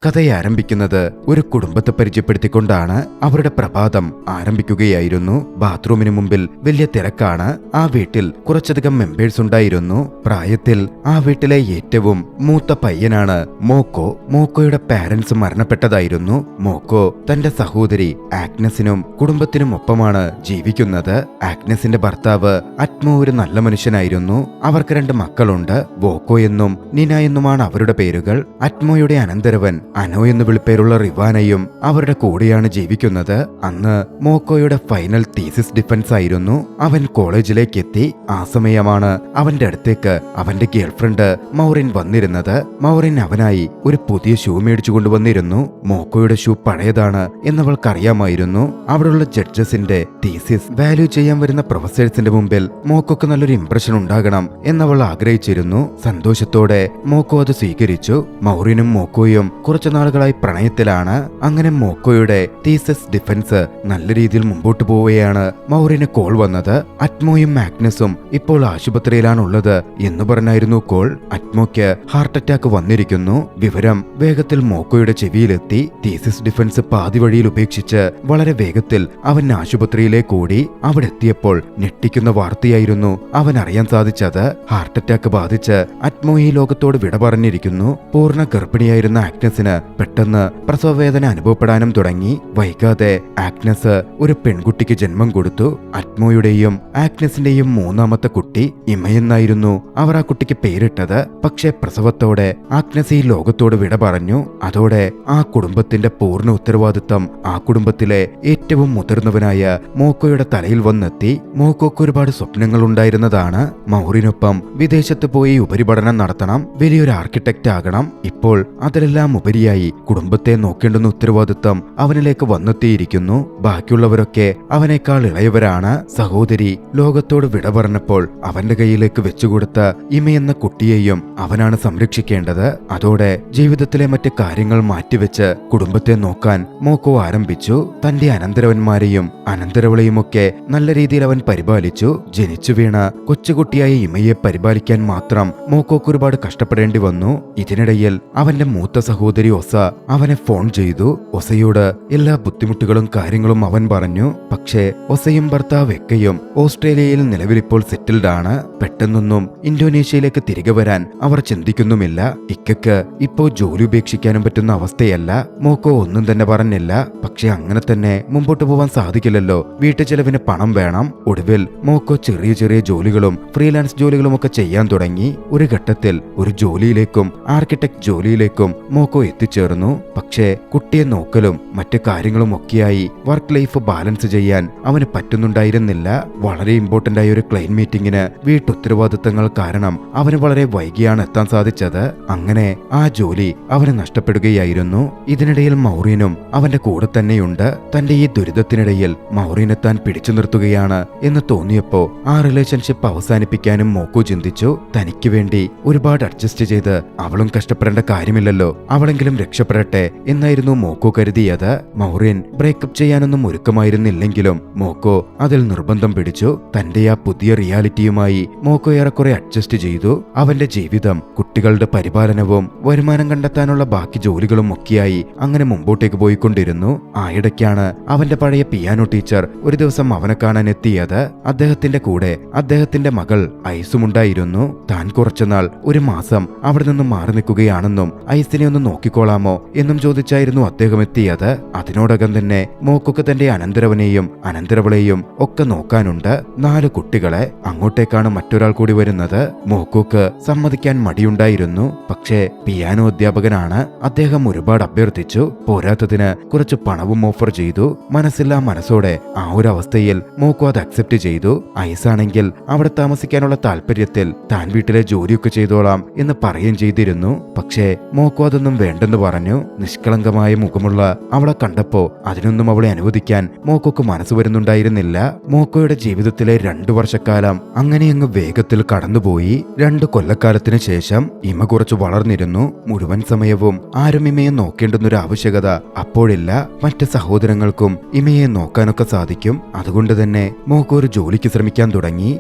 കഥയെ ആരംഭിക്കുന്നത് ഒരു കുടുംബത്തെ പരിചയപ്പെടുത്തിക്കൊണ്ടാണ്. അവരുടെ പ്രഭാതം ആരംഭിക്കുകയായിരുന്നു. ബാത്റൂമിന് മുമ്പിൽ വലിയ തിരക്കാണ്. ആ വീട്ടിൽ കുറച്ചധികം മെമ്പേഴ്സ് ഉണ്ടായിരുന്നു. പ്രായത്തിൽ ആ വീട്ടിലെ ഏറ്റവും മൂത്ത പയ്യനാണ് മോക്കോ. മോക്കോയുടെ പാരന്റ്സ് മരണപ്പെട്ടതായിരുന്നു. മോക്കോ തന്റെ സഹോദരി ആഗ്നസിനും കുടുംബത്തിനും ഒപ്പമാണ് ജീവിക്കുന്നത്. ആഗ്നസിന്റെ ഭർത്താവ് അറ്റ്മോ ഒരു നല്ല മനുഷ്യനായിരുന്നു. അവർക്ക് 2 മക്കളുണ്ട്. വോക്കോ എന്നും നിന എന്നുമാണ് അവരുടെ പേരുകൾ. അറ്റ്മോയുടെ അനന്തരവൻ അനോ എന്ന് വിളിപ്പേരുള്ള റിവാനയും അവരുടെ കൂടെയാണ് ജീവിക്കുന്നത്. അന്ന് മോക്കോയുടെ ഫൈനൽ തീസിസ് ഡിഫൻസ് ആയിരുന്നു. അവൻ കോളേജിലേക്ക് എത്തി. ആ സമയമാണ് അവന്റെ അടുത്തേക്ക് അവന്റെ ഗേൾഫ്രണ്ട് മൗറിൻ വന്നിരുന്നത്. മൗറിൻ അവനായി ഒരു പുതിയ ഷൂ മേടിച്ചു കൊണ്ടുവന്നിരുന്നു. മോക്കോയുടെ ഷൂ പഴയതാണ് എന്നവൾക്കറിയാമായിരുന്നു. അവിടെയുള്ള ജഡ്ജസിന്റെ തീസിസ് വാല്യൂ ചെയ്യാൻ വരുന്ന പ്രൊഫസേഴ്സിന്റെ മുമ്പിൽ മോക്കോക്ക് നല്ലൊരു ഇംപ്രഷൻ ഉണ്ടാകണം എന്നവൾ ആഗ്രഹിച്ചിരുന്നു. സന്തോഷത്തോടെ മോക്കോ അത് സ്വീകരിച്ചു. മൗറിനും മോക്കോയും കുറച്ചു നാളുകളായി പ്രണയത്തിലാണ്. അങ്ങനെ മോക്കോയുടെ തീസിസ് ഡിഫൻസ് നല്ല രീതിയിൽ മുമ്പോട്ട് പോവുകയാണ്. മൗറിന് കോൾ വന്നത്. അറ്റ്മോയും ആഗ്നസും ഇപ്പോൾ ആശുപത്രിയിലാണുള്ളത് എന്ന് പറഞ്ഞായിരുന്നു കോൾ. അറ്റ്മോയ്ക്ക് ഹാർട്ട് അറ്റാക്ക് വന്നിരിക്കുന്നു. വിവരം വേഗത്തിൽ മോക്കോയുടെ ചെവിയിലെത്തി. തീസിസ് ഡിഫൻസ് പാതി വഴിയിൽ ഉപേക്ഷിച്ച് വളരെ വേഗത്തിൽ അവൻ ആശുപത്രിയിലേക്ക് ഓടി. അവിടെ എത്തിയപ്പോൾ ഞെട്ടിക്കുന്ന വാർത്തയായിരുന്നു അവൻ അറിയാൻ സാധിച്ചത്. ഹാർട്ട് അറ്റാക്ക് ബാധിച്ച് അറ്റ്മോ ഈ ലോകത്തോട് വിട പറഞ്ഞിരിക്കുന്നു. പൂർണ്ണ ഗർഭിണിയായിരുന്ന ആഗ്നസിന് പെട്ടെന്ന് പ്രസവവേദന അനുഭവപ്പെടാനും തുടങ്ങി. വൈകാതെ ആഗ്നസ് ഒരു പെൺകുട്ടിക്ക് ജന്മം കൊടുത്തു. അറ്റ്മോയുടെയും ആഗ്നസിന്റെയും 3ാമത്തെ കുട്ടി ഇമയെന്നായിരുന്നു അവർ ആ കുട്ടിക്ക് പേരിട്ടത്. പക്ഷേ പ്രസവത്തോടെ ആഗ്നസ് ഈ ലോകത്തോട് വിട പറഞ്ഞു. അതോടെ ആ കുടുംബത്തിന്റെ പൂർണ്ണ ഉത്തരവാദിത്തം ആ കുടുംബത്തിലെ ഏറ്റവും മുതിർന്നവനായ മോക്കോയുടെ തലയിൽ വന്നെത്തി. മോക്കോക്ക് ഒരുപാട് സ്വപ്നങ്ങൾ ഉണ്ടായിരുന്നതാണ്. മൗറിനൊപ്പം വിദേശത്ത് പോയി ഉപരിപഠനം നടത്തണം, വലിയൊരു ആർക്കിടെക്റ്റ് ആകണം. ഇപ്പോൾ അതിലെല്ലാം ഉപരിയായി കുടുംബത്തെ നോക്കേണ്ടുന്ന ഉത്തരവാദിത്തം അവനിലേക്ക് വന്നെത്തിയിരിക്കുന്നു. ബാക്കിയുള്ളവരൊക്കെ അവനേക്കാൾ ഇളയവരാണ്. സഹോദരി ലോകത്തോട് വിട പറഞ്ഞപ്പോൾ അവന്റെ കയ്യിലേക്ക് വെച്ചുകൊടുത്ത ഇമയെന്ന കുട്ടിയെയും അവനാണ് സംരക്ഷിക്കേണ്ടത്. അതോടെ ജീവിതത്തിലെ മറ്റ് കാര്യങ്ങൾ മാറ്റിവെച്ച് കുടുംബത്തെ നോക്കാൻ മോക്കോ ആരംഭിച്ചു. തന്റെ അനന്തരവന്മാരെയും അനന്തരവളെയുമൊക്കെ നല്ല രീതിയിൽ അവൻ പരിപാലിച്ചു. ജനിച്ചു വീണ കൊച്ചുകുട്ടിയായ ഇമയെ പരിപാലിക്കാൻ മാത്രം മോക്കോക്ക് ഒരുപാട് കഷ്ടപ്പെടേണ്ടി വന്നു. ഇതിനിടയിൽ അവന്റെ മൂത്ത സഹോദരി ഒസ അവനെ ഫോൺ ചെയ്തു. ഒസയോട് എല്ലാ ബുദ്ധിമുട്ടുകളും കാര്യങ്ങളും അവൻ പറഞ്ഞു. പക്ഷേ ഒസയും ഭർത്താവ് എക്കയും ഓസ്ട്രേലിയയിൽ നിലവിലിപ്പോൾ സെറ്റിൽഡ് ആണ്. പെട്ടെന്നൊന്നും ഇന്തോനേഷ്യയിലേക്ക് തിരികെ വരാൻ അവർ ചിന്തിക്കുന്നുമില്ല. ഇക്കയ്ക്ക് ഇപ്പോ ജോലി ഉപേക്ഷിക്കാനും പറ്റുന്ന അവസ്ഥയല്ല. മോക്കോ ഒന്നും തന്നെ പറഞ്ഞില്ല. പക്ഷെ അങ്ങനെ തന്നെ മുമ്പോട്ട് പോവാൻ സാധിക്കില്ലല്ലോ. വീട്ടു ചെലവിന് പണം വേണം. ഒടുവിൽ മോക്കോ ചെറിയ ചെറിയ ജോലികളും ഫ്രീലാൻസ് ജോലികളും ഒക്കെ ചെയ്യാൻ തുടങ്ങി. ഒരു ഘട്ടത്തിൽ ഒരു ജോലിയിലേക്കും ആർക്കിടെക്ട് ജോലിയിലേക്കും മോക്കോ എത്തിച്ചേർന്നു. പക്ഷേ കുട്ടിയെ നോക്കലും മറ്റു കാര്യങ്ങളും ഒക്കെയായി വർക്ക് ലൈഫ് ബാലൻസ് ചെയ്യാൻ അവന് പറ്റുന്നുണ്ടായിരുന്നില്ല. വളരെ ഇമ്പോർട്ടന്റ് ആയ ഒരു ക്ലൈന്റ് മീറ്റിംഗിന് വീട്ടുത്തരവാദിത്തങ്ങൾ കാരണം അവന് വളരെ വൈകിയാണ് എത്താൻ സാധിച്ചത്. അങ്ങനെ ആ ജോലി അവന് നഷ്ടപ്പെടുകയായിരുന്നു. ഇതിനിടയിൽ മൗറിനും അവന്റെ കൂടെ തന്നെയുണ്ട്. തന്റെ ഈ ദുരിതത്തിനിടയിൽ മൗറിനെ താൻ പിടിച്ചു നിർത്തുകയാണ് എന്ന് തോന്നിയപ്പോ ആ റിലേഷൻഷിപ്പ് അവസാനിപ്പിക്കാനും മോക്കോ ചിന്തിച്ചു. തനിക്ക് വേണ്ടി ഒരുപാട് അഡ്ജസ്റ്റ് ചെയ്ത് അവളും കഷ്ടപ്പെടേണ്ട കാര്യമില്ലല്ലോ, അവളെങ്കിലും രക്ഷപ്പെടട്ടെ എന്നായിരുന്നു മോക്കോ കരുതിയത്. മൗറിൻ ബ്രേക്കപ്പ് ചെയ്യാനൊന്നും ഒരുക്കമായിരുന്നില്ലെങ്കിലും മോക്കോ അതിൽ നിർബന്ധം പിടിച്ചു. തന്റെ ആ പുതിയ റിയാലിറ്റിയുമായി മോക്കോ ഏറെക്കുറെ അഡ്ജസ്റ്റ് ചെയ്തു. അവന്റെ ജീവിതം കുട്ടികളുടെ പരിപാലനവും വരുമാനം കണ്ടെത്താനുള്ള ബാക്കി ജോലികളും ഒക്കെയായി അങ്ങനെ മുമ്പോട്ടേക്ക് പോയിക്കൊണ്ടിരുന്നു. ആയിടയ്ക്കാണ് അവന്റെ പഴയ പിയാനോ ടീച്ചർ ഒരു ദിവസം അവനെ കാണാൻ എത്തിയത്. അദ്ദേഹത്തിന്റെ കൂടെ അദ്ദേഹത്തിന്റെ മകൾ ഐസുമുണ്ടായിരുന്നു. താൻ കുറച്ചുനാൾ ഒരു മാസം അവിടെ നിന്നും മാറി നിൽക്കുകയാണെന്നും ഐസിനെ ഒന്ന് നോക്കിക്കോളാമോ എന്നും ചോദിച്ചായിരുന്നു അദ്ദേഹം എത്തിയത്. അതിനോടകം തന്നെ മോക്കൊക്കെ തന്റെ അനന്തരവനെയും അനന്തരവളെയും ഒക്കെ നോക്കാനുണ്ട്. 4 കുട്ടികളെ. അങ്ങോട്ടേക്കാണ് മറ്റൊരാൾ കൂടി വരുന്നത്. മോക്കോക്ക് സമ്മതിക്കാൻ മടിയുണ്ടായിരുന്നു. പക്ഷേ പിയാനോ അധ്യാപകനാണ്. അദ്ദേഹം ഒരുപാട് അഭ്യർത്ഥിച്ചു. പോരാത്തതിന് കുറച്ച് പണവും ഓഫർ ചെയ്തു. മനസ്സില്ലാ മനസ്സോടെ ആ ഒരു അവസ്ഥയിൽ മോക്കോ അത് അക്സെപ്റ്റ് ചെയ്തു. ഐസാണെങ്കിൽ അവിടെ താമസിക്കാനുള്ള താല്പര്യത്തിൽ താൻ വീട്ടിലെ ജോലിയൊക്കെ ചെയ്തോളാം എന്ന് പറയുകയും ചെയ്തിരുന്നു. പക്ഷേ മോക്കോ അതൊന്നും വേണ്ടെന്ന് പറഞ്ഞു. നിഷ്കളങ്കമായ മുഖമുള്ള അവളെ കണ്ടപ്പോ അതിനൊന്നും അവളെ അനുവദിക്കാൻ മോക്കോക്ക് മനസ്സ് വരുന്നുണ്ടായിരുന്നില്ല. മോക്കോയുടെ ജീവിതത്തിലെ 2 വർഷക്കാലം അങ്ങനെയങ്ങ് വേഗത്തിൽ കടന്നുപോയി. 2 കൊല്ലക്കാലത്തിന് ശേഷം ഇമ കുറച്ച് വളർന്നിരുന്നു. മുഴുവൻ സമയവും ആരും ഇമയെ നോക്കേണ്ടുന്നൊരു ആവശ്യകത അപ്പോഴില്ല. മറ്റ് സഹോദരങ്ങൾക്കും ഇമയെ നോക്കാനൊക്കെ സാധിക്കും. അതുകൊണ്ട് തന്നെ മോക്കോ ഒരു ജോലിക്ക് ശ്രമിക്കാൻ തുടങ്ങി.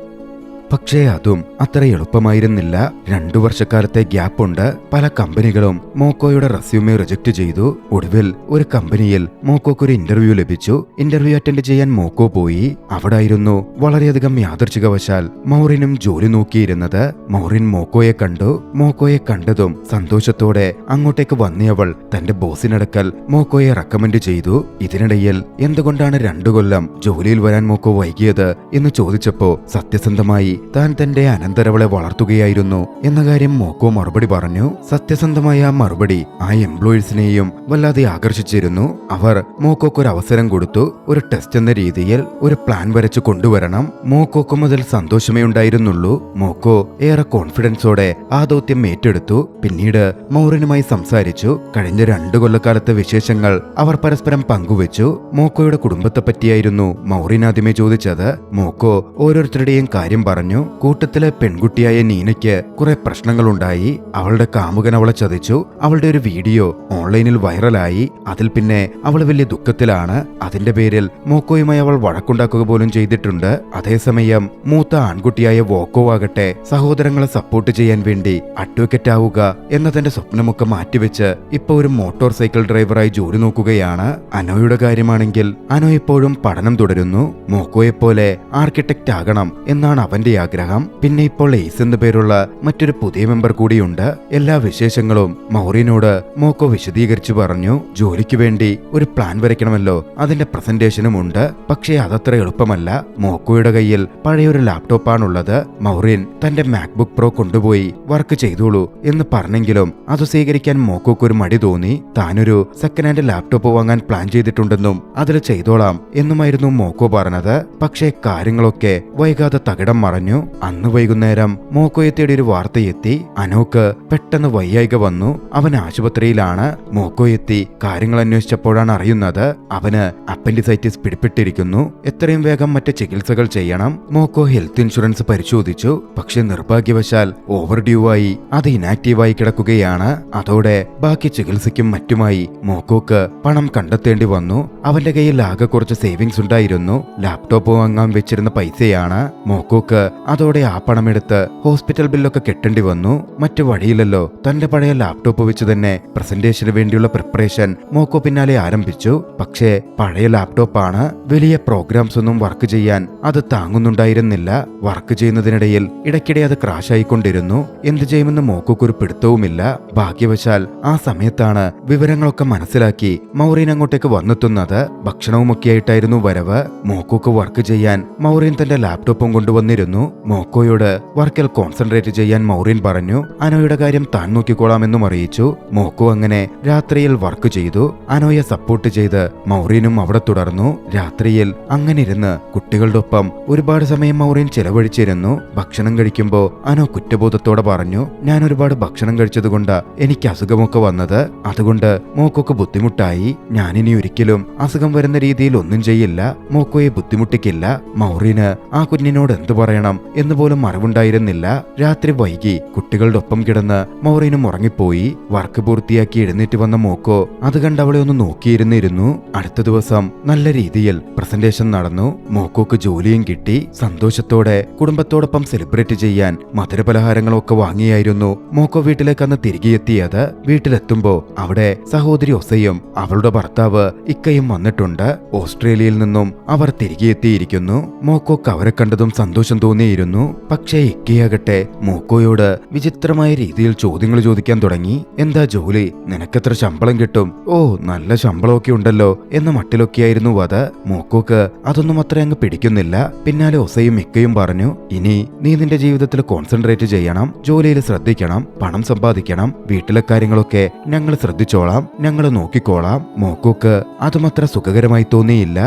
പക്ഷേ അതും അത്ര എളുപ്പമായിരുന്നില്ല. 2 വർഷക്കാലത്തെ ഗ്യാപ്പുണ്ട്. പല കമ്പനികളും മോക്കോയുടെ റെസ്യൂമെ റിജക്ട് ചെയ്തു. ഒടുവിൽ ഒരു കമ്പനിയിൽ മോക്കോക്ക് ഒരു ഇന്റർവ്യൂ ലഭിച്ചു. ഇന്റർവ്യൂ അറ്റൻഡ് ചെയ്യാൻ മോക്കോ പോയി. അവിടായിരുന്നു വളരെയധികം യാദൃച്ഛികവശാൽ മൗറിനും ജോലി നോക്കിയിരുന്നത്. മൗറിൻ മോക്കോയെ കണ്ടു. മോക്കോയെ കണ്ടതും സന്തോഷത്തോടെ അങ്ങോട്ടേക്ക് വന്നിയവൾ തന്റെ ബോസിനടക്കൽ മോക്കോയെ റെക്കമെൻഡ് ചെയ്തു. ഇതിനിടയിൽ എന്തുകൊണ്ടാണ് 2 കൊല്ലം ജോലിയിൽ വരാൻ മോക്കോ വൈകിയത് എന്ന് ചോദിച്ചപ്പോ സത്യസന്ധമായി താൻ തന്റെ അനന്തരവളെ വളർത്തുകയായിരുന്നു എന്ന കാര്യം മോക്കോ മറുപടി പറഞ്ഞു. സത്യസന്ധമായ ആ മറുപടി ആ എംപ്ലോയീസിനെയും വല്ലാതെ ആകർഷിച്ചിരുന്നു. അവർ മോക്കോക്ക് ഒരു അവസരം കൊടുത്തു. ഒരു ടെസ്റ്റ് എന്ന രീതിയിൽ ഒരു പ്ലാൻ വരച്ചു കൊണ്ടുവരണം. മോക്കോക്കും അതിൽ സന്തോഷമേ ഉണ്ടായിരുന്നുള്ളൂ. മോക്കോ ഏറെ കോൺഫിഡൻസോടെ ആ ദൗത്യം ഏറ്റെടുത്തു. പിന്നീട് മൗറിനുമായി സംസാരിച്ചു. കഴിഞ്ഞ 2 കൊല്ലക്കാലത്തെ വിശേഷങ്ങൾ അവർ പരസ്പരം പങ്കുവച്ചു. മോക്കോയുടെ കുടുംബത്തെ പറ്റിയായിരുന്നു മൗറിൻ ആദ്യമേ ചോദിച്ചത്. മോക്കോ ഓരോരുത്തരുടെയും കാര്യം പറഞ്ഞു. കൂട്ടത്തിലെ പെൺകുട്ടിയായ നീനയ്ക്ക് കുറെ പ്രശ്നങ്ങളുണ്ടായി. അവളുടെ കാമുകൻ അവളെ ചതിച്ചു. അവളുടെ ഒരു വീഡിയോ ഓൺലൈനിൽ വൈറലായി. അതിൽ പിന്നെ അവൾ വലിയ ദുഃഖത്തിലാണ്. അതിന്റെ പേരിൽ മോക്കോയുമായി അവൾ വഴക്കുണ്ടാക്കുക പോലും ചെയ്തിട്ടുണ്ട്. അതേസമയം മൂത്ത ആൺകുട്ടിയായ വോക്കോ ആകട്ടെ സഹോദരങ്ങളെ സപ്പോർട്ട് ചെയ്യാൻ വേണ്ടി അഡ്വക്കേറ്റ് ആവുക എന്ന തന്റെ സ്വപ്നമൊക്കെ മാറ്റിവെച്ച് ഇപ്പൊ ഒരു മോട്ടോർ സൈക്കിൾ ഡ്രൈവറായി ജോലി നോക്കുകയാണ്. അനോയുടെ കാര്യമാണെങ്കിൽ അനോ ഇപ്പോഴും പഠനം തുടരുന്നു. മോക്കോയെപ്പോലെ ആർക്കിടെക്റ്റ് ആകണം എന്നാണ് അവന്റെ ആഗ്രഹം. പിന്നെ ഇപ്പോൾ എയ്സ് എന്നു പേരുള്ള മറ്റൊരു പുതിയ മെമ്പർ കൂടിയുണ്ട്. എല്ലാ വിശേഷങ്ങളും മൗറിനോട് മോക്കോ വിശദീകരിച്ചു പറഞ്ഞു. ജോലിക്ക് വേണ്ടി ഒരു പ്ലാൻ വരയ്ക്കണമല്ലോ, അതിന്റെ പ്രസന്റേഷനും ഉണ്ട്. പക്ഷേ അതത്ര എളുപ്പമല്ല. മോക്കോയുടെ കയ്യിൽ പഴയൊരു ലാപ്ടോപ്പാണുള്ളത്. മൗറിൻ തന്റെ മാക്ബുക്ക് പ്രോ കൊണ്ടുപോയി വർക്ക് ചെയ്തോളൂ എന്ന് പറഞ്ഞെങ്കിലും അത് സ്വീകരിക്കാൻ മോക്കോക്ക് ഒരു മടി തോന്നി. താനൊരു സെക്കൻഡ് ഹാൻഡ് ലാപ്ടോപ്പ് വാങ്ങാൻ പ്ലാൻ ചെയ്തിട്ടുണ്ടെന്നും അതിൽ ചെയ്തോളാം എന്നുമായിരുന്നു മോക്കോ പറഞ്ഞത്. പക്ഷേ കാര്യങ്ങളൊക്കെ വൈകാതെ തകിടം മറഞ്ഞു. അന്ന് വൈകുന്നേരം മോക്കോയെ തേടി ഒരു വാർത്തയെത്തി. അനോക്ക് പെട്ടെന്ന് വയ്യായിക വന്നു. അവൻ ആശുപത്രിയിലാണ്. മോക്കോ എത്തി കാര്യങ്ങൾ അന്വേഷിച്ചപ്പോഴാണ് അറിയുന്നത് അവന് അപ്പൻഡിസൈറ്റിസ് പിടിപെട്ടിരിക്കുന്നു. എത്രയും വേഗം മറ്റ് ചികിത്സകൾ ചെയ്യണം. മോക്കോ ഹെൽത്ത് ഇൻഷുറൻസ് പരിശോധിച്ചു. പക്ഷെ നിർഭാഗ്യവശാൽ ഓവർ ഡ്യൂ ആയി അത് ഇനാക്റ്റീവായി കിടക്കുകയാണ്. അതോടെ ബാക്കി ചികിത്സയ്ക്കും മറ്റുമായി മോക്കോക്ക് പണം കണ്ടെത്തേണ്ടി വന്നു. അവന്റെ കയ്യിൽ ആകെ കുറച്ച് സേവിങ്സ് ഉണ്ടായിരുന്നു. ലാപ്ടോപ്പ് വാങ്ങാൻ വെച്ചിരുന്ന പൈസയാണ്. മോക്കോക്ക് അതോടെ ആ പണമെടുത്ത് ഹോസ്പിറ്റൽ ബില്ലൊക്കെ കെട്ടേണ്ടി വന്നു. മറ്റു വഴിയില്ലല്ലോ. തന്റെ പഴയ ലാപ്ടോപ്പ് വെച്ച് തന്നെ പ്രസന്റേഷന് വേണ്ടിയുള്ള പ്രിപ്പറേഷൻ മോക്കോ പിന്നാലെ ആരംഭിച്ചു. പക്ഷേ പഴയ ലാപ്ടോപ്പാണ്. വലിയ പ്രോഗ്രാംസ് ഒന്നും വർക്ക് ചെയ്യാൻ അത് താങ്ങുന്നുണ്ടായിരുന്നില്ല. വർക്ക് ചെയ്യുന്നതിനിടയിൽ ഇടയ്ക്കിടെ അത് ക്രാഷ് ആയിക്കൊണ്ടിരുന്നു. എന്തു ചെയ്യുമെന്ന് മോക്കോക്ക് ഒരു പിടുത്തവുമില്ല. ഭാഗ്യവശാൽ ആ സമയത്താണ് വിവരങ്ങളൊക്കെ മനസ്സിലാക്കി മൗറിൻ അങ്ങോട്ടേക്ക് വന്നെത്തുന്നത്. ഭക്ഷണവുമൊക്കെയായിട്ടായിരുന്നു വരവ്. മോക്കോക്ക് വർക്ക് ചെയ്യാൻ മൗറിൻ തന്റെ ലാപ്ടോപ്പും കൊണ്ടുവന്നിരുന്നു. മോക്കോയോട് വർക്കിൽ കോൺസെൻട്രേറ്റ് ചെയ്യാൻ മൗറിൻ പറഞ്ഞു. അനോയുടെ കാര്യം താൻ നോക്കിക്കോളാമെന്നും അറിയിച്ചു. മോക്കോ അങ്ങനെ രാത്രിയിൽ വർക്ക് ചെയ്തു. അനോയെ സപ്പോർട്ട് ചെയ്ത് മൗറിനും അവിടെ തുടർന്നു. രാത്രിയിൽ അങ്ങനെ ഇരുന്ന് കുട്ടികളുടെ ഒപ്പം ഒരുപാട് സമയം മൗറിൻ ചെലവഴിച്ചിരുന്നു. ഭക്ഷണം കഴിക്കുമ്പോ അനോ കുറ്റബോധത്തോടെ പറഞ്ഞു, ഞാൻ ഒരുപാട് ഭക്ഷണം കഴിച്ചതുകൊണ്ട് എനിക്ക് അസുഖമൊക്കെ വന്നത്. അതുകൊണ്ട് മോക്കോക്ക് ബുദ്ധിമുട്ടായി. ഞാനിനി ഒരിക്കലും അസുഖം വരുന്ന രീതിയിൽ ഒന്നും ചെയ്യില്ല. മോക്കോയെ ബുദ്ധിമുട്ടിക്കില്ല. മൗറിന് ആ കുഞ്ഞിനോട് എന്തു പറയണം എന്ന് പോലും അറിവുണ്ടായിരുന്നില്ല. രാത്രി വൈകി കുട്ടികളുടെ ഒപ്പം കിടന്ന് മൗറിനും ഉറങ്ങിപ്പോയി. വർക്ക് പൂർത്തിയാക്കി എഴുന്നേറ്റ് വന്ന മോക്കോ അത് കണ്ട് അവളെ ഒന്ന് നോക്കിയിരുന്നിരുന്നു. അടുത്ത ദിവസം നല്ല രീതിയിൽ പ്രസന്റേഷൻ നടന്നു. മോക്കോക്ക് ജോലിയും കിട്ടി. സന്തോഷത്തോടെ കുടുംബത്തോടൊപ്പം സെലിബ്രേറ്റ് ചെയ്യാൻ മധുരപലഹാരങ്ങളൊക്കെ വാങ്ങിയായിരുന്നു മോക്കോ വീട്ടിലേക്ക് അന്ന് തിരികെ എത്തിയത്. വീട്ടിലെത്തുമ്പോ അവിടെ സഹോദരി ഒസയും അവളുടെ ഭർത്താവ് ഇക്കയും വന്നിട്ടുണ്ട്. ഓസ്ട്രേലിയയിൽ നിന്നും അവർ തിരികെ എത്തിയിരിക്കുന്നു. മോക്കോക്ക് അവരെ കണ്ടതും സന്തോഷം തോന്നിയിരുന്നു. പക്ഷേ ഇക്കയാകട്ടെ മോക്കോയോട് വിചിത്രമായ രീതിയിൽ ചോദ്യങ്ങൾ ചോദിക്കാൻ തുടങ്ങി. എന്താ ജോലി? നിനക്കെത്ര ശമ്പളം കിട്ടും? ഓ, നല്ല ശമ്പളമൊക്കെ ഉണ്ടല്ലോ എന്ന മട്ടിലൊക്കെയായിരുന്നു അത്. മോക്കോക്ക് അതൊന്നും അത്ര അങ്ങ് പിടിക്കുന്നില്ല. പിന്നാലെ ഒസയും ഇക്കയും പറഞ്ഞു, ഇനി നീ നിന്റെ ജീവിതത്തിൽ കോൺസെൻട്രേറ്റ് ചെയ്യണം, ജോലിയിൽ ശ്രദ്ധിക്കണം, പണം സമ്പാദിക്കണം, വീട്ടിലെ കാര്യങ്ങളൊക്കെ ഞങ്ങൾ ശ്രദ്ധിച്ചോളാം, ഞങ്ങൾ നോക്കിക്കോളാം. മോക്കോക്ക് അതുമത്ര സുഖകരമായി തോന്നിയില്ല.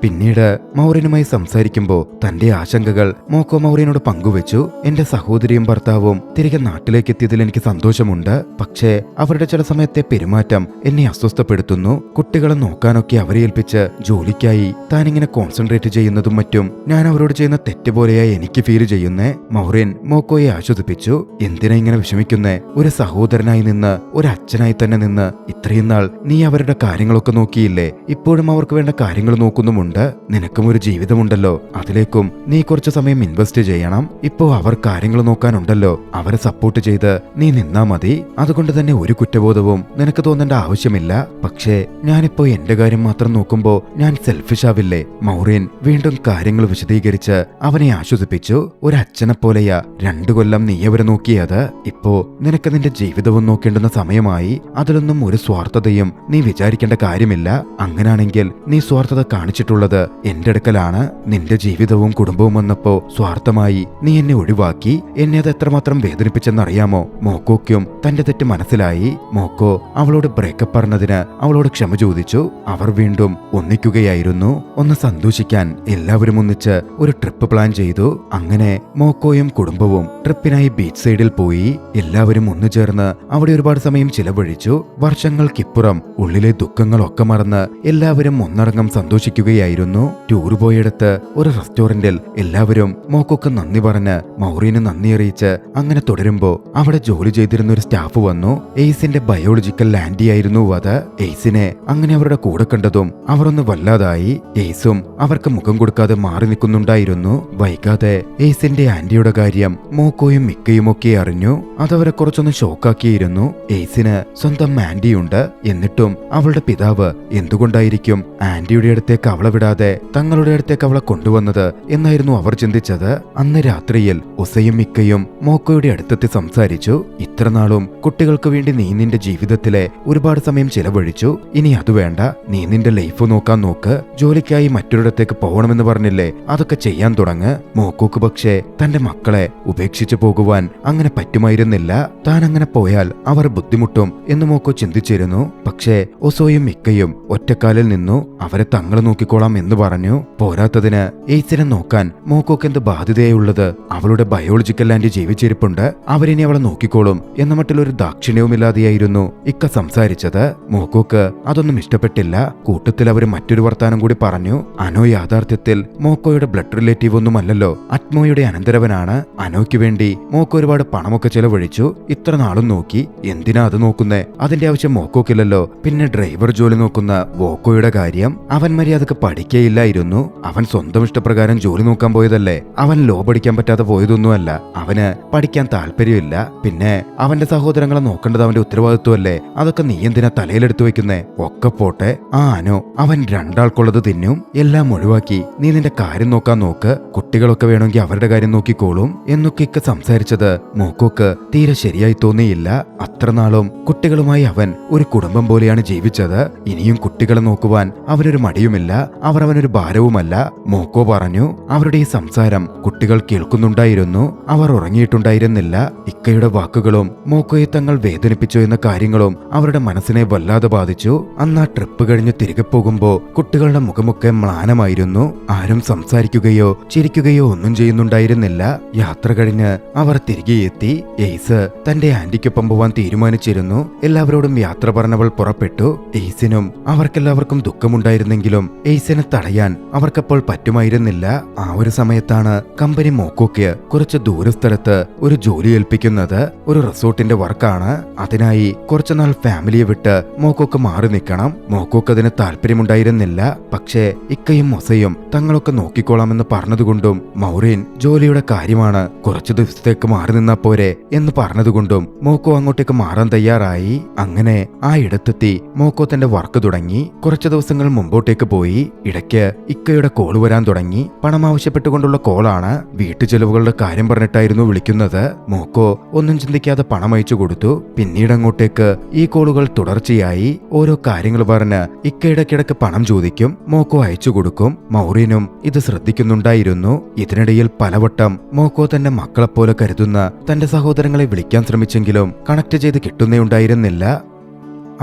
പിന്നീട് മൗറിനുമായി സംസാരിക്കുമ്പോൾ തന്റെ ആശങ്കകൾ മോക്കോ മൗറിനോട് പങ്കുവെച്ചു. എന്റെ സഹോദരിയും ഭർത്താവും തിരികെ നാട്ടിലേക്ക് എത്തിയതിൽ എനിക്ക് സന്തോഷമുണ്ട്. പക്ഷേ അവരുടെ ചില സമയത്തെ പെരുമാറ്റം എന്നെ അസ്വസ്ഥപ്പെടുത്തുന്നു. കുട്ടികളെ നോക്കാനൊക്കെ അവരെ ഏൽപ്പിച്ച് ജോലിക്കായി താനിങ്ങനെ കോൺസെൻട്രേറ്റ് ചെയ്യുന്നതും മറ്റും ഞാൻ അവരോട് ചെയ്യുന്ന തെറ്റ് പോലെയായി എനിക്ക് ഫീൽ ചെയ്യുന്നേ. മൗറിൻ മോക്കോയെ ആശ്വസിപ്പിച്ചു. എന്തിനാ ഇങ്ങനെ വിഷമിക്കുന്നേ? ഒരു സഹോദരനായി നിന്ന് ഒരു അച്ഛനായി തന്നെ നിന്ന് ഇത്രയും നാൾ നീ അവരുടെ കാര്യങ്ങളൊക്കെ നോക്കിയില്ലേ? ഇപ്പോഴും അവർക്ക് വേണ്ട കാര്യങ്ങൾ നോക്കുന്നുമുണ്ട്. ഉണ്ട്. നിനക്കും ഒരു ജീവിതമുണ്ടല്ലോ, അതിലേക്കും നീ കുറച്ച് സമയം ഇൻവെസ്റ്റ് ചെയ്യണം. ഇപ്പോ അവർ കാര്യങ്ങൾ നോക്കാനുണ്ടല്ലോ, അവരെ സപ്പോർട്ട് ചെയ്ത് നീ നിന്നാ മതി. അതുകൊണ്ട് തന്നെ ഒരു കുറ്റബോധവും നിനക്ക് തോന്നേണ്ട ആവശ്യമില്ല. പക്ഷേ ഞാനിപ്പോ എന്റെ കാര്യം മാത്രം നോക്കുമ്പോ ഞാൻ സെൽഫിഷ് ആവില്ലേ? മൗറിൻ വീണ്ടും കാര്യങ്ങൾ വിശദീകരിച്ച് അവനെ ആശ്വസിപ്പിച്ചു. ഒരു അച്ഛനെ പോലെയാ 2 കൊല്ലം നീ അവരെ നോക്കിയത്. ഇപ്പോ നിനക്ക് നിന്റെ ജീവിതവും നോക്കേണ്ടുന്ന സമയമായി. അതിലൊന്നും ഒരു സ്വാർത്ഥതയും നീ വിചാരിക്കേണ്ട കാര്യമില്ല. അങ്ങനാണെങ്കിൽ നീ സ്വാർത്ഥത കാണിച്ചിട്ടുള്ളത് എന്റെ അടുക്കലാണ്. നിന്റെ ജീവിതവും കുടുംബവും വന്നപ്പോ സ്വാർത്ഥമായി നീ എന്നെ ഒഴിവാക്കി. എന്നെ അത് എത്രമാത്രം വേദനിപ്പിച്ചെന്നറിയാമോ? മോക്കോയ്ക്കും തന്റെ തെറ്റ് മനസ്സിലായി. മോക്കോ അവളോട് ബ്രേക്കപ്പ് പറഞ്ഞതിന് അവളോട് ക്ഷമ ചോദിച്ചു. അവർ വീണ്ടും ഒന്നിക്കുകയായിരുന്നു. ഒന്ന് സന്തോഷിക്കാൻ എല്ലാവരും ഒന്നിച്ച് ഒരു ട്രിപ്പ് പ്ലാൻ ചെയ്തു. അങ്ങനെ മോക്കോയും കുടുംബവും ട്രിപ്പിനായി ബീച്ച് സൈഡിൽ പോയി. എല്ലാവരും ഒന്നു ചേർന്ന് അവിടെ ഒരുപാട് സമയം ചിലവഴിച്ചു. വർഷങ്ങൾക്കിപ്പുറം ഉള്ളിലെ ദുഃഖങ്ങളൊക്കെ മറന്ന് എല്ലാവരും ഒന്നടങ്കം സന്തോഷിക്കുകയായിരുന്നു. ടൂർ പോയെടുത്ത് ഒരു റെസ്റ്റോറന്റിൽ എല്ലാവരും മോക്കോക്ക് നന്ദി പറഞ്ഞ് മൗറിന് നന്ദി അറിയിച്ച് അങ്ങനെ തുടരുമ്പോ അവിടെ ജോലി ചെയ്തിരുന്ന ഒരു സ്റ്റാഫ് വന്നു. എയ്സിന്റെ ബയോളജിക്കൽ ആന്റിയായിരുന്നു അത്. എയ്സിനെ അങ്ങനെ അവരുടെ കൂടെ കണ്ടതും അവർ ഒന്ന് വല്ലാതായി. എയ്സും അവർക്ക് മുഖം കൊടുക്കാതെ മാറി നിൽക്കുന്നുണ്ടായിരുന്നു. വൈകാതെ എയ്സിന്റെ ആന്റിയുടെ കാര്യം മോക്കോയും മിക്കയും ഒക്കെ അറിഞ്ഞു. അതവരെ കുറച്ചൊന്ന് ഷോക്കാക്കിയിരുന്നു. എയ്സിന് സ്വന്തം ആന്റിയുണ്ട്. എന്നിട്ടും അവളുടെ പിതാവ് എന്തുകൊണ്ടായിരിക്കും ആന്റിയുടെ അടുത്തേക്ക് അവളെ വിടാതെ തങ്ങളുടെ അടുത്തേക്ക് അവളെ കൊണ്ടുവന്നത് എന്നായിരുന്നു അവർ ചിന്തിച്ചത്. അന്ന് രാത്രിയിൽ ഉസയും മിക്കയും മോക്കോയുടെ അടുത്തെത്തി സംസാരിച്ചു. ഇത്രനാളും കുട്ടികൾക്ക് വേണ്ടി നീ നിന്റെ ജീവിതത്തിലെ ഒരുപാട് സമയം ചിലവഴിച്ചു. ഇനി അത് വേണ്ട, നീ നിന്റെ ലൈഫ് നോക്കാൻ നോക്ക്. ജോലിക്കായി മറ്റൊരിടത്തേക്ക് പോകണമെന്ന് പറഞ്ഞില്ലേ, അതൊക്കെ ചെയ്യാൻ തുടങ്ങ്. മോക്കോക്ക് പക്ഷേ തന്റെ മക്കളെ ഉപേക്ഷിച്ചു പോകുവാൻ അങ്ങനെ പറ്റുമായിരുന്നില്ല. താൻ അങ്ങനെ പോയാൽ അവർ ബുദ്ധിമുട്ടും എന്ന് മോക്കോ ചിന്തിച്ചിരുന്നു. പക്ഷേ ഒസോയും മിക്കയും ഒറ്റക്കാലിൽ നിന്നു. അവരെ തങ്ങൾ നോക്കിക്കോളാം എന്ന് പറഞ്ഞു. പോരാത്തതിന് എയ്സിനെ നോക്കാൻ മോക്കോക്ക് എന്ത് ബാധ്യതയുള്ളത്? അവളുടെ ബയോളജിക്കൽ ആന്റി ജീവിച്ചിരിപ്പുണ്ട്, അവരിനി അവളെ നോക്കിക്കോളും എന്ന മറ്റുള്ളൊരു ദാക്ഷിണ്യവുമില്ലാതെയായിരുന്നു ഇക്ക സംസാരിച്ചത്. മോക്കോക്ക് അതൊന്നും ഇഷ്ടപ്പെട്ടില്ല. കൂട്ടത്തിൽ അവർ മറ്റൊരു വർത്താനം കൂടി പറഞ്ഞു. അനോ യാഥാർത്ഥ്യത്തിൽ മോക്കോയുടെ ബ്ലഡ് റിലേറ്റീവ് ഒന്നുമല്ലല്ലോ, അറ്റ്മോയുടെ അനന്തരവനാണ്. അനോയ്ക്ക് വേണ്ടി മോക്കോ ഒരുപാട് പണമൊക്കെ ചെലവഴിച്ചു. ഇത്ര നാളും നോക്കി. എന്തിനാ അത് നോക്കുന്നേ? അതിന്റെ ആവശ്യം മോക്കോക്കില്ലല്ലോ. പിന്നെ ഡ്രൈവർ ജോലി നോക്കുന്ന വോക്കോയുടെ കാര്യം, അവൻ മര്യാദക്ക് പഠിക്കേയില്ലായിരുന്നു. അവൻ സ്വന്തം ഇഷ്ടപ്രകാരം ജോലി നോക്കാൻ പോയതല്ലേ. അവൻ ലോ പഠിക്കാൻ പറ്റാതെ പോയതൊന്നുമല്ല. അവന് പഠിക്കാൻ താല്പര്യമില്ല. പിന്നെ അവന്റെ സഹോദരങ്ങളെ നോക്കേണ്ടത് അവന്റെ ഉത്തരവാദിത്വമല്ലേ. അതൊക്കെ നീ എന്തിനാ തലയിലെടുത്തു വെക്കുന്നേ? ഒക്കെ പോട്ടെ. ആ അനോ അവൻ 2 ആൾക്കുള്ളത് തിന്നും. എല്ലാം ഒഴിവാക്കി നീ നിന്റെ കാര്യം നോക്കാൻ നോക്ക്. കുട്ടികളൊക്കെ വേണമെങ്കിൽ അവരുടെ കാര്യം നോക്കിക്കോളും എന്നൊക്കെ ഇക്ക സംസാരിച്ചത് മോക്കോക്ക് തീരെ ശരിയായി തോന്നിയില്ല. അത്രനാളും കുട്ടികളുമായി അവൻ ഒരു കുടുംബം പോലെയാണ് ജീവിച്ചത്. ഇനിയും കുട്ടികളെ നോക്കുവാൻ അവനൊരു മടിയുമില്ല. അവർ അവനൊരു ഭാരവുമല്ല. മോക്കോ പറഞ്ഞു. അവരുടെ ഈ സംസാരം കുട്ടികൾ കേൾക്കുന്നുണ്ടായിരുന്നു. അവർ ഉറങ്ങിയിട്ടുണ്ടായിരുന്നില്ല. ഇക്കയുടെ വാക്കുകളും മോക്കോയെ തങ്ങൾ വേദനിപ്പിച്ചു എന്ന കാര്യങ്ങളും അവരുടെ മനസ്സിനെ വല്ലാതെ ബാധിച്ചു. അന്ന് ആ ട്രിപ്പ് കഴിഞ്ഞ് തിരികെ പോകുമ്പോ കുട്ടികളുടെ മുഖമൊക്കെ മ്ലാനമായിരുന്നു. ആരും സംസാരിക്കുകയോ ചിരിക്കുകയോ ഒന്നും ചെയ്യുന്നുണ്ടായിരുന്നില്ല. യാത്ര കഴിഞ്ഞ് അവർ തിരികെ എത്തി. എയ്സ് തന്റെ ആന്റിക്കൊപ്പം പോവാൻ തീരുമാനിച്ചിരുന്നു. എല്ലാവരോടും യാത്ര പറഞ്ഞവൾ പുറപ്പെട്ടു. എയ്സിനും അവർക്കെല്ലാവർക്കും ദുഃഖമുണ്ടായിരുന്നെങ്കിലും എയ്സിനെ തടയാൻ അവർക്കപ്പോൾ പറ്റുമായിരുന്നില്ല. ആ ഒരു സമയത്താണ് കമ്പനി മോക്കോക്ക് കുറച്ച് ദൂരസ്ഥലത്ത് ഒരു ജോലി ഏൽപ്പിക്കുന്നത്. ഒരു റിസോർട്ടിന്റെ വർക്കാണ്. അതിനായി കുറച്ചുനാൾ ഫാമിലിയെ വിട്ട് മോക്കോക്ക് മാറി നിൽക്കണം. മോക്കോക്ക് അതിന് താല്പര്യമുണ്ടായിരുന്നില്ല. പക്ഷേ ഇക്കയും മൊസയും തങ്ങളൊക്കെ നോക്കിക്കോളാമെന്ന് പറഞ്ഞതുകൊണ്ടും മൗറിൻ ജോലിയുടെ കാര്യമാണ്, കുറച്ചു ദിവസത്തേക്ക് മാറി നിന്നാ പോരെ എന്ന് പറഞ്ഞതുകൊണ്ടും മോക്കോ അങ്ങോട്ടേക്ക് മാറാൻ തയ്യാറായി. അങ്ങനെ ആ ഇടത്തെത്തി മോക്കോ തന്റെ വർക്ക് തുടങ്ങി. കുറച്ചു ദിവസങ്ങൾ മുമ്പോട്ടേക്ക് പോയി. ഇടയ്ക്ക് ഇക്കയുടെ കോള് വരാൻ തുടങ്ങി. പണം ആവശ്യപ്പെട്ടുകൊണ്ടുള്ള കോളാണ്. വീട്ടു ചെലവുകളുടെ കാര്യം പറഞ്ഞിട്ടായിരുന്നു വിളിക്കുന്നത്. മോക്കോ ഒന്നും ചിന്തിക്കാതെ പണം അയച്ചു കൊടുത്തു. പിന്നീട് അങ്ങോട്ടേക്ക് ഈ കോളുകൾ തുടർച്ചയായി. ഓരോ കാര്യങ്ങൾ പറഞ്ഞ് ഇക്കയിടക്കിടക്ക് പണം ചോദിക്കും. മോക്കോ അയച്ചു കൊടുക്കും. മൗറിനും ഇത് ശ്രദ്ധിക്കുന്നുണ്ടായിരുന്നു. ഇതിനിടയിൽ പലവട്ടം മോക്കോ തന്റെ മക്കളെപ്പോലെ കരുതുന്ന തന്റെ സഹോദരങ്ങളെ വിളിക്കാൻ ശ്രമിച്ചെങ്കിലും കണക്ട് ചെയ്ത് കിട്ടുന്നേയുണ്ടായിരുന്നില്ല.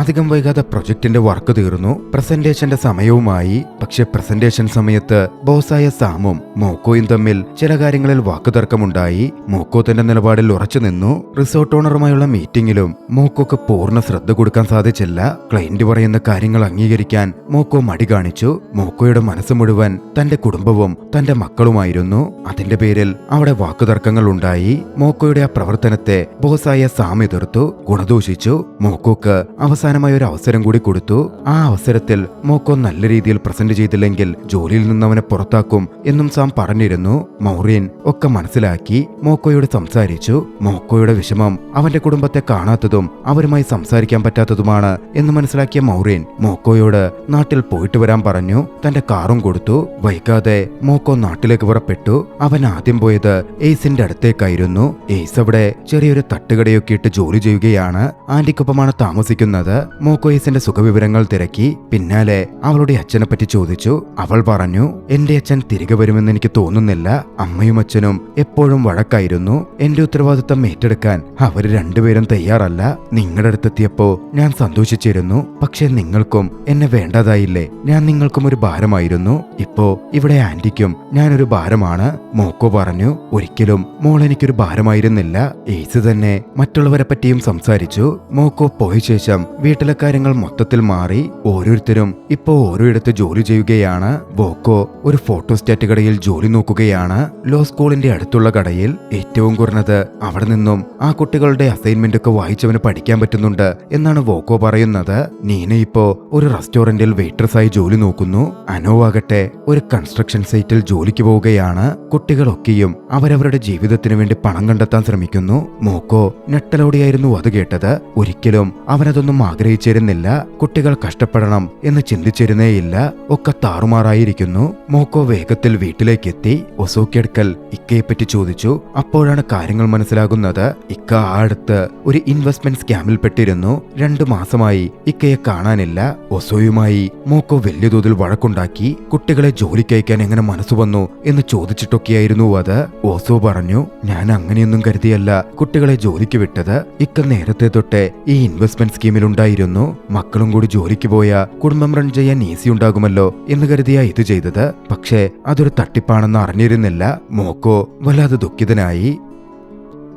അധികം വൈകാതെ പ്രൊജക്ടിന്റെ വർക്ക് തീർന്നു. പ്രസന്റേഷന്റെ സമയവുമായി. പക്ഷെ പ്രസന്റേഷൻ സമയത്ത് ബോസായ സാമും മോക്കോയും തമ്മിൽ ചില കാര്യങ്ങളിൽ വാക്കുതർക്കമുണ്ടായി. മോക്കോ തന്റെ നിലപാടിൽ ഉറച്ചു നിന്നു. റിസോർട്ട് ഓണറുമായുള്ള മീറ്റിംഗിലും മോക്കോക്ക് പൂർണ്ണ ശ്രദ്ധ കൊടുക്കാൻ സാധിച്ചില്ല. ക്ലയന്റ് പറയുന്ന കാര്യങ്ങൾ അംഗീകരിക്കാൻ മോക്കോ മടി കാണിച്ചു. മോക്കോയുടെ മനസ്സ് മുഴുവൻ തന്റെ കുടുംബവും തന്റെ മക്കളുമായിരുന്നു. അതിന്റെ പേരിൽ അവിടെ വാക്കുതർക്കങ്ങൾ ഉണ്ടായി. മോക്കോയുടെ ആ പ്രവർത്തനത്തെ ബോസായ സാം എതിർത്തു, ഗുണദോഷിച്ചു. മോക്കോക്ക് അവസാനം അവസാനമായ ഒരു അവസരം കൂടി കൊടുത്തു. ആ അവസരത്തിൽ മോക്കോ നല്ല രീതിയിൽ പ്രസന്റ് ചെയ്തില്ലെങ്കിൽ ജോലിയിൽ നിന്ന് അവനെ പുറത്താക്കും എന്നും സാം പറഞ്ഞിരുന്നു. മൗറീൻ ഒക്കെ മനസ്സിലാക്കി മോക്കോയോട് സംസാരിച്ചു. മോക്കോയുടെ വിഷമം അവന്റെ കുടുംബത്തെ കാണാത്തതും അവരുമായി സംസാരിക്കാൻ പറ്റാത്തതുമാണ് എന്ന് മനസ്സിലാക്കിയ മൗറീൻ മോക്കോയോട് നാട്ടിൽ പോയിട്ട് വരാൻ പറഞ്ഞു. തന്റെ കാറും കൊടുത്തു. വൈകാതെ മോക്കോ നാട്ടിലേക്ക് പുറപ്പെട്ടു. അവൻ ആദ്യം പോയത് എയ്സിന്റെ അടുത്തേക്കായിരുന്നു. എയ്സ് അവിടെ ചെറിയൊരു തട്ടുകടയൊക്കെ ഇട്ട് ജോലി ചെയ്യുകയാണ്. ആന്റിക്കൊപ്പമാണ് താമസിക്കുന്നത്. മോക്കോ എയ്സിന്റെ സുഖവിവരങ്ങൾ തിരക്കി. പിന്നാലെ അവളുടെ അച്ഛനെ പറ്റി ചോദിച്ചു. അവൾ പറഞ്ഞു, എന്റെ അച്ഛൻ തിരികെ വരുമെന്ന് എനിക്ക് തോന്നുന്നില്ല. അമ്മയും അച്ഛനും എപ്പോഴും വഴക്കായിരുന്നു. എന്റെ ഉത്തരവാദിത്തം ഏറ്റെടുക്കാൻ അവര് രണ്ടുപേരും തയ്യാറല്ല. നിങ്ങളുടെ അടുത്തെത്തിയപ്പോ ഞാൻ സന്തോഷിച്ചിരുന്നു. പക്ഷെ നിങ്ങൾക്കും എന്നെ വേണ്ടതായില്ലേ? ഞാൻ നിങ്ങൾക്കും ഒരു ഭാരമായിരുന്നു. ഇപ്പോ ഇവിടെ ആന്റിക്കും ഞാനൊരു ഭാരമാണ്. മോക്കോ പറഞ്ഞു. ഒരിക്കലും മോൾ എനിക്കൊരു ഭാരമായിരുന്നില്ല. എയ്സ് തന്നെ മറ്റുള്ളവരെ പറ്റിയും സംസാരിച്ചു. മോക്കോ പോയ ശേഷം വീട്ടിലെ കാര്യങ്ങൾ മൊത്തത്തിൽ മാറി. ഓരോരുത്തരും ഇപ്പോ ഓരോയിടത്ത് ജോലി ചെയ്യുകയാണ്. ബോക്കോ ഒരു ഫോട്ടോസ്റ്റാറ്റ് കടയിൽ ജോലി നോക്കുകയാണ്. ലോ സ്കൂളിന്റെ അടുത്തുള്ള കടയിൽ. ഏറ്റവും കുറഞ്ഞത് അവിടെ നിന്നും ആ കുട്ടികളുടെ അസൈൻമെന്റ് ഒക്കെ വായിച്ചവന് പഠിക്കാൻ പറ്റുന്നുണ്ട് എന്നാണ് വോക്കോ പറയുന്നത്. നീന ഇപ്പോ ഒരു റെസ്റ്റോറന്റിൽ വെയിട്രസായി ജോലി നോക്കുന്നു. അനോ ആകട്ടെ ഒരു കൺസ്ട്രക്ഷൻ സൈറ്റിൽ ജോലിക്ക് പോവുകയാണ്. കുട്ടികളൊക്കെയും അവരവരുടെ ജീവിതത്തിനു വേണ്ടി പണം കണ്ടെത്താൻ ശ്രമിക്കുന്നു. മോക്കോ ഞെട്ടലോടെയായിരുന്നു അത് കേട്ടത്. ഒരിക്കലും അവനതൊന്നും ആഗ്രഹിച്ചിരുന്നില്ല. കുട്ടികൾ കഷ്ടപ്പെടണം എന്ന് ചിന്തിച്ചിരുന്നേയില്ല. ഒക്കെ താറുമാറായിരിക്കുന്നു. മോക്കോ വേഗത്തിൽ വീട്ടിലേക്കെത്തി. ഒസോക്കിയടുക്കൽ ഇക്കയെപ്പറ്റി ചോദിച്ചു. അപ്പോഴാണ് കാര്യങ്ങൾ മനസ്സിലാകുന്നത്. ഇക്ക ആ അടുത്ത് ഒരു ഇൻവെസ്റ്റ്മെന്റ് സ്കാമിൽ പെട്ടിരുന്നു. 2 മാസമായി ഇക്കയെ കാണാനില്ല. ഒസോയുമായി മോക്കോ വലിയ തോതിൽ വഴക്കുണ്ടാക്കി. കുട്ടികളെ ജോലിക്കയക്കാൻ എങ്ങനെ മനസ്സു വന്നു എന്ന് ചോദിച്ചിട്ടൊക്കെയായിരുന്നു അത്. ഓസോ പറഞ്ഞു, ഞാൻ അങ്ങനെയൊന്നും കരുതിയല്ല കുട്ടികളെ ജോലിക്ക് വിട്ടത്. ഇക്ക നേരത്തെ തൊട്ടേ ഈ ഇൻവെസ്റ്റ്മെന്റ് സ്കീമിലുണ്ടായിരുന്നു. മക്കളും കൂടി ജോലിക്ക് പോയ കുടുംബം റൺ ചെയ്യാൻ ഈസി ഉണ്ടാകുമല്ലോ എന്ന് കരുതിയാ ഇത് ചെയ്തത്. പക്ഷേ അതൊരു തട്ടിപ്പാണെന്ന് അറിഞ്ഞിരുന്നില്ല. മോക്കോ വല്ലാതെ ദുഃഖിതനായി.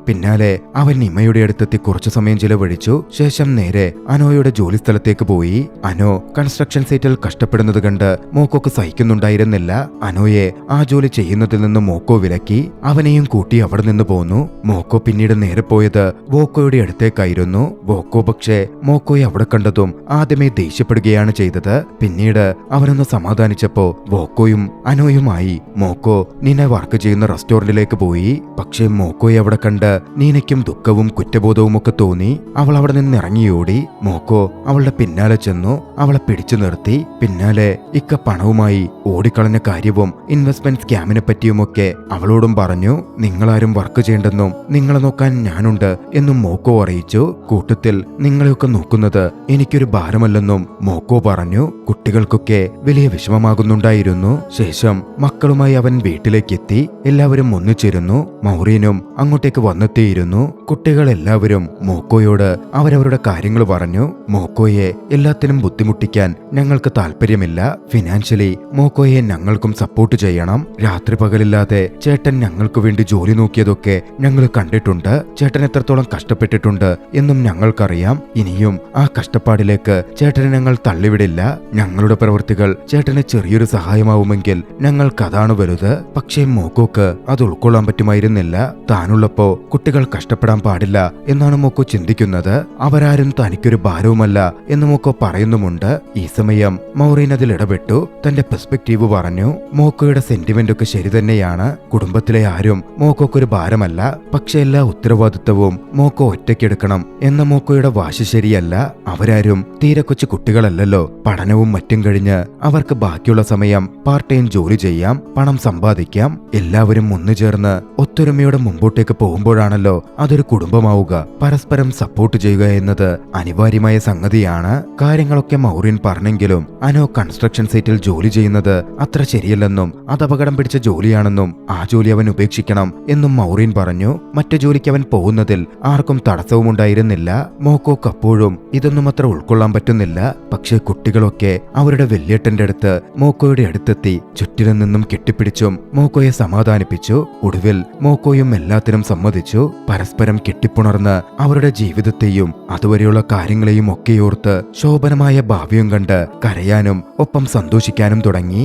പിന്നാലെ അവൻ നിമയുടെ അടുത്തെത്തി കുറച്ചു സമയം ചിലവഴിച്ചു. ശേഷം നേരെ അനോയുടെ ജോലി സ്ഥലത്തേക്ക് പോയി. അനോ കൺസ്ട്രക്ഷൻ സൈറ്റിൽ കഷ്ടപ്പെടുന്നത് കണ്ട് മോക്കോക്ക് സഹിക്കുന്നുണ്ടായിരുന്നില്ല. അനോയെ ആ ജോലി ചെയ്യുന്നതിൽ നിന്ന് മോക്കോ വിലക്കി. അവനെയും കൂട്ടി അവിടെ നിന്ന് പോന്നു. മോക്കോ പിന്നീട് നേരെ പോയത് വോക്കോയുടെ അടുത്തേക്കായിരുന്നു. വോക്കോ പക്ഷേ മോക്കോയെ അവിടെ കണ്ടതും ആദ്യമേ ദേഷ്യപ്പെടുകയാണ് ചെയ്തത്. പിന്നീട് അവനൊന്ന് സമാധാനിച്ചപ്പോ വോക്കോയും അനോയുമായി മോക്കോ നിന്നെ വർക്ക് ചെയ്യുന്ന റെസ്റ്റോറന്റിലേക്ക് പോയി. പക്ഷേ മോക്കോയെ അവിടെ കണ്ട് നീനയ്ക്കും ദുഃഖവും കുറ്റബോധവും ഒക്കെ തോന്നി. അവൾ അവിടെ നിന്ന് ഇറങ്ങിയോടി. മോക്കോ അവളുടെ പിന്നാലെ ചെന്നു. അവളെ പിടിച്ചു നിർത്തി. പിന്നാലെ ഇക്ക പണവുമായി ഓടിക്കളഞ്ഞ കാര്യവും ഇൻവെസ്റ്റ്മെന്റ് സ്കാമിനെ പറ്റിയുമൊക്കെ അവളോടും പറഞ്ഞു. നിങ്ങളാരും വർക്ക് ചെയ്യേണ്ടെന്നും നിങ്ങളെ നോക്കാൻ ഞാനുണ്ട് എന്നും മോക്കോ അറിയിച്ചു. കൂട്ടത്തിൽ നിങ്ങളെയൊക്കെ നോക്കുന്നത് എനിക്കൊരു ഭാരമല്ലെന്നും മോക്കോ പറഞ്ഞു. കുട്ടികൾക്കൊക്കെ വലിയ വിഷമമാകുന്നുണ്ടായിരുന്നു. ശേഷം മക്കളുമായി അവൻ വീട്ടിലേക്കെത്തി. എല്ലാവരും ഒന്നിച്ചിരുന്നു. മൗറീനും അങ്ങോട്ടേക്ക് വന്നെത്തിയിരുന്നു. കുട്ടികൾ എല്ലാവരും മോക്കോയോട് അവരവരുടെ കാര്യങ്ങൾ പറഞ്ഞു. മോക്കോയെ എല്ലാത്തിനും ബുദ്ധിമുട്ടിക്കാൻ ഞങ്ങൾക്ക് താല്പര്യമില്ല. ഫിനാൻഷ്യലി മോക്കോയെ ഞങ്ങൾക്കും സപ്പോർട്ട് ചെയ്യണം. രാത്രി പകലില്ലാതെ ചേട്ടൻ ഞങ്ങൾക്ക് വേണ്ടി ജോലി നോക്കിയതൊക്കെ ഞങ്ങൾ കണ്ടിട്ടുണ്ട്. ചേട്ടൻ എത്രത്തോളം കഷ്ടപ്പെട്ടിട്ടുണ്ട് എന്നും ഞങ്ങൾക്കറിയാം. ഇനിയും ആ കഷ്ടപ്പാടിലേക്ക് ചേട്ടനെ ഞങ്ങൾ തള്ളിവിടില്ല. ഞങ്ങളുടെ പ്രവൃത്തികൾ ചേട്ടന് ചെറിയൊരു സഹായമാവുമെങ്കിൽ ഞങ്ങൾക്കതാണ് വലുത്. പക്ഷേ മോക്കോക്ക് അത് ഉൾക്കൊള്ളാൻ പറ്റുമായിരുന്നില്ല. താനുള്ളപ്പോ കുട്ടികൾ കഷ്ടപ്പെടാൻ പാടില്ല എന്നാണ് മോക്കോ ചിന്തിക്കുന്നത്. അവരാരും തനിക്കൊരു ഭാരവുമല്ല എന്ന് മോക്കോ പറയുന്നുമുണ്ട്. ഈ സമയം മൗറീൻ അതിൽ ഇടപെട്ടു. തന്റെ പെർസ്പെക്റ്റീവ് പറഞ്ഞു. മോക്കോയുടെ സെന്റിമെന്റ് ഒക്കെ ശരി തന്നെയാണ്. കുടുംബത്തിലെ ആരും മോക്കോക്കൊരു ഭാരമല്ല. പക്ഷെ എല്ലാ ഉത്തരവാദിത്വവും മോക്കോ ഒറ്റയ്ക്കെടുക്കണം എന്ന മോക്കോയുടെ വാശി ശരിയല്ല. അവരാരും തീരെ കൊച്ചു കുട്ടികളല്ലല്ലോ. പഠനവും മറ്റും കഴിഞ്ഞ് അവർക്ക് ബാക്കിയുള്ള സമയം പാർട്ട് ടൈം ജോലി ചെയ്യാം, പണം സമ്പാദിക്കാം. എല്ലാവരും ഒന്നുചേർന്ന് ഒത്തൊരുമയോടെ മുമ്പോട്ടേക്ക് പോകുമ്പോഴാണല്ലോ അതൊരു കുടുംബമാവുക. പരസ്പരം സപ്പോർട്ട് ചെയ്യുക എന്നത് അനിവാര്യമായ സംഗതിയാണ്. കാര്യങ്ങളൊക്കെ മൗറീൻ പറഞ്ഞെങ്കിലും അനോ കൺസ്ട്രക്ഷൻ സൈറ്റിൽ ജോലി ചെയ്യുന്നത് അത്ര ശരിയല്ലെന്നും അത് അപകടം പിടിച്ച ജോലിയാണെന്നും ആ ജോലി അവൻ ഉപേക്ഷിക്കണം എന്നും മൗറീൻ പറഞ്ഞു. മറ്റു ജോലിക്ക് അവൻ പോകുന്നതിൽ ആർക്കും തടസ്സവും ഉണ്ടായിരുന്നില്ല. മോക്കോക്ക് അപ്പോഴും ഇതൊന്നും അത്ര ഉൾക്കൊള്ളാൻ പറ്റുന്നില്ല. പക്ഷേ കുട്ടികളൊക്കെ അവരുടെ വല്യേട്ടന്റെ അടുത്ത് മോക്കോയുടെ അടുത്തെത്തി ചുറ്റിലും നിന്നും കെട്ടിപ്പിടിച്ചും മോക്കോയെ സമാധാനിപ്പിച്ചു. ഒടുവിൽ മോക്കോയും എല്ലാത്തിനും സമ്മതിച്ചു. പരസ്പരം കെട്ടിപ്പുണർന്ന് അവരുടെ ജീവിതത്തെയും അതുവരെയുള്ള കാര്യങ്ങളെയും ഒക്കെയോർത്ത് ശോഭനമായ ഭാവിയും കണ്ട് കരയാനും ഒപ്പം സന്തോഷിക്കാനും തുടങ്ങി.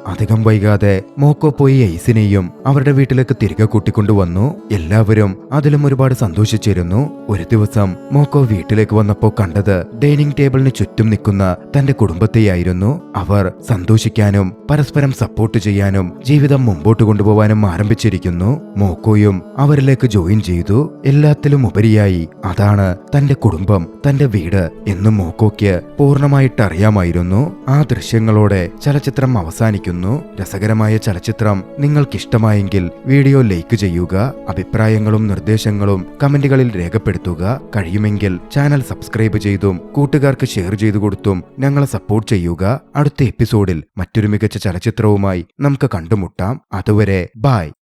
അധികം വൈകാതെ മോക്കോ പോയി ഐസിനെയും അവരുടെ വീട്ടിലേക്ക് തിരികെ കൂട്ടിക്കൊണ്ടുവന്നു. എല്ലാവരും അതിലും ഒരുപാട് സന്തോഷിച്ചിരുന്നു. ഒരു ദിവസം മോക്കോ വീട്ടിലേക്ക് വന്നപ്പോ കണ്ടത് ഡൈനിങ് ടേബിളിന് ചുറ്റും നിൽക്കുന്ന തന്റെ കുടുംബത്തെയായിരുന്നു. അവർ സന്തോഷിക്കാനും പരസ്പരം സപ്പോർട്ട് ചെയ്യാനും ജീവിതം മുമ്പോട്ട് കൊണ്ടുപോകാനും ആരംഭിച്ചിരിക്കുന്നു. മോക്കോയും അവരിലേക്ക് ജോയിൻ ചെയ്തു. എല്ലാത്തിലും ഉപരിയായി അതാണ് തന്റെ കുടുംബം, തന്റെ വീട് എന്ന് മോക്കോയ്ക്ക് പൂർണ്ണമായിട്ട് അറിയാമായിരുന്നു. ആ ദൃശ്യങ്ങളോടെ ചലച്ചിത്രം അവസാനിക്കുന്നു. രസകരമായ ചലച്ചിത്രം നിങ്ങൾക്കിഷ്ടമായെങ്കിൽ വീഡിയോ ലൈക്ക് ചെയ്യുക. അഭിപ്രായങ്ങളും നിർദ്ദേശങ്ങളും കമന്റുകളിൽ രേഖപ്പെടുത്തുക. കഴിയുമെങ്കിൽ ചാനൽ സബ്സ്ക്രൈബ് ചെയ്തും കൂട്ടുകാർക്ക് ഷെയർ ചെയ്തു കൊടുത്തും ഞങ്ങളെ സപ്പോർട്ട് ചെയ്യുക. അടുത്ത എപ്പിസോഡിൽ മറ്റൊരു മികച്ച ചലച്ചിത്രവുമായി നമുക്ക് കണ്ടുമുട്ടാം. അതുവരെ ബൈ.